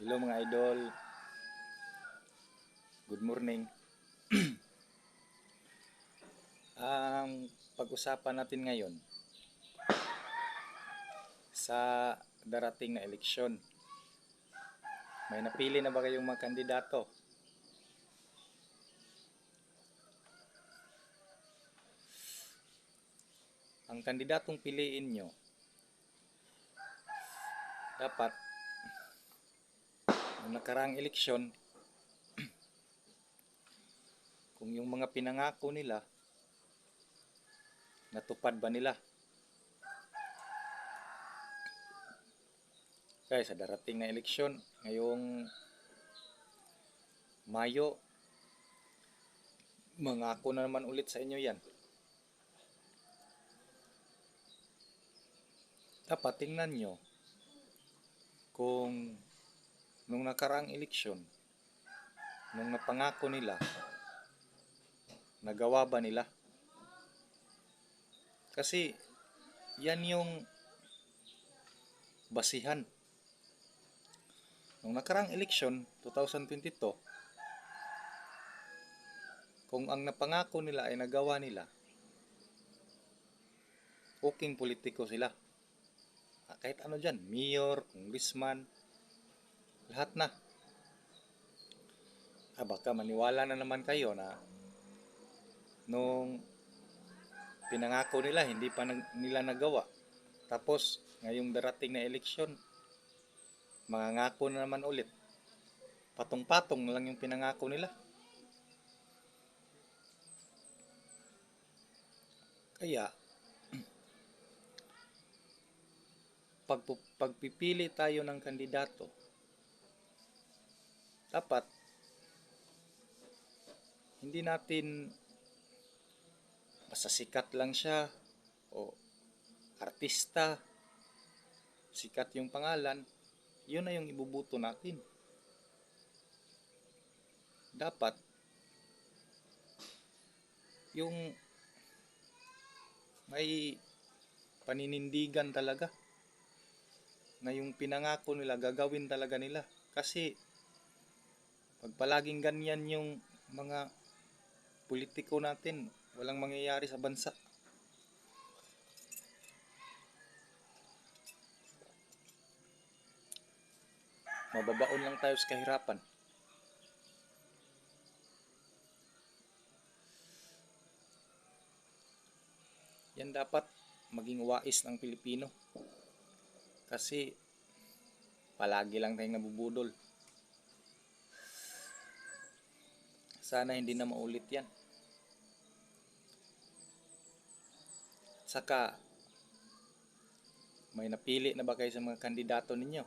Hello mga idol, good morning. Ang pag-usapan natin ngayon sa darating na eleksyon. May napili na ba kayong mga kandidato? Ang kandidatong piliin nyo, dapat nung nakaraang eleksyon, kung yung mga pinangako nila, natupad ba nila? Kaya sa darating na eleksyon, ngayong Mayo, mangako na naman ulit sa inyo yan. Dapat tingnan nyo kung nung nakaraang eleksyon, nung napangako nila, nagawa ba nila? Kasi yan yung basihan. Nung nakaraang eleksyon, 2022, kung ang napangako nila ay nagawa nila, okay politiko sila. Kahit ano dyan, mayor, congressman, lahat na. Baka maniwala na naman kayo na nung pinangako nila, hindi pa nila nagawa. Tapos, ngayong darating na eleksyon, mangangako na naman ulit. Patong-patong na lang yung pinangako nila. Kaya, pagpipili tayo ng kandidato, dapat hindi natin basta sikat lang siya o artista, sikat yung pangalan, yun na yung ibubuto natin. Dapat yung may paninindigan talaga na yung pinangako nila gagawin talaga nila. Kasi pag palaging ganyan yung mga politiko natin, walang mangyayari sa bansa. Mababaon lang tayo sa kahirapan. Yan dapat maging wais ng Pilipino. Kasi palagi lang tayong nabubudol. Sana hindi na maulit yan. Saka, may napili na ba kayo sa mga kandidato ninyo?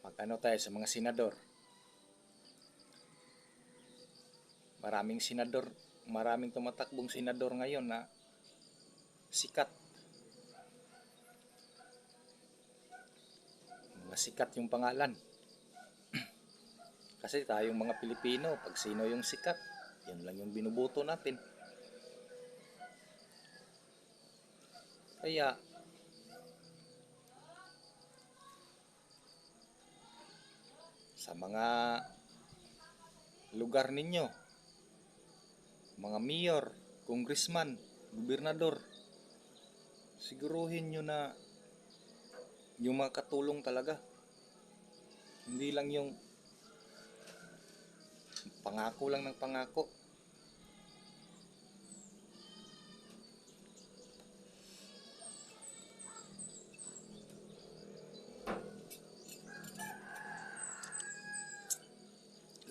Mag-ano tayo sa mga senador? Maraming tumatakbong senador ngayon na sikat. Mga sikat yung pangalan. Kasi tayong mga Pilipino, pag sino yung sikat, yan lang yung binubuto natin. Kaya, sa mga lugar ninyo, mga mayor, congressman, gobernador, siguruhin nyo na yung mga katulong talaga. Hindi lang yung pangako lang ng pangako.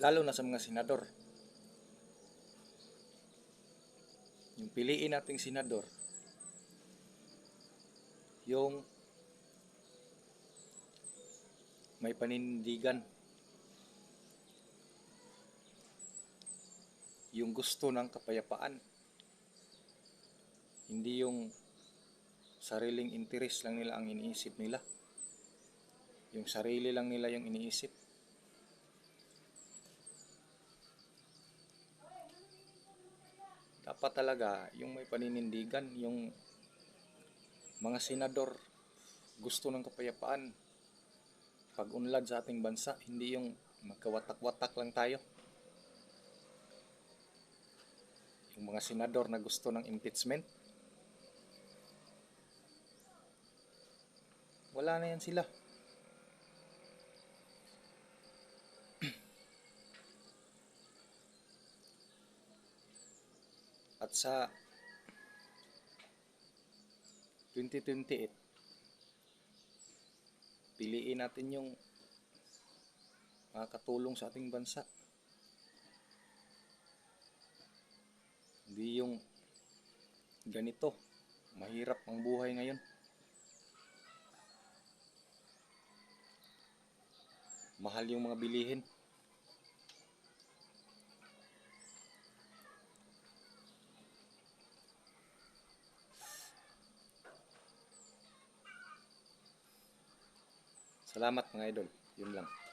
Lalo na sa mga senador. Yung piliin nating senador, yung may panindigan, yung gusto ng kapayapaan, hindi yung sariling interes lang nila ang iniisip nila, yung sarili lang nila yung iniisip. Dapat talaga yung may paninindigan, yung mga senador, gusto ng kapayapaan, pag-unlad sa ating bansa, hindi yung magkawatak-watak lang tayo. Yung mga senador na gusto ng impeachment, wala na yan sila. At sa 2028, piliin natin yung makakatulong sa ating bansa. Hindi yung ganito, mahirap ang buhay ngayon. Mahal yung mga bilihin. Salamat mga idol. Yun lang.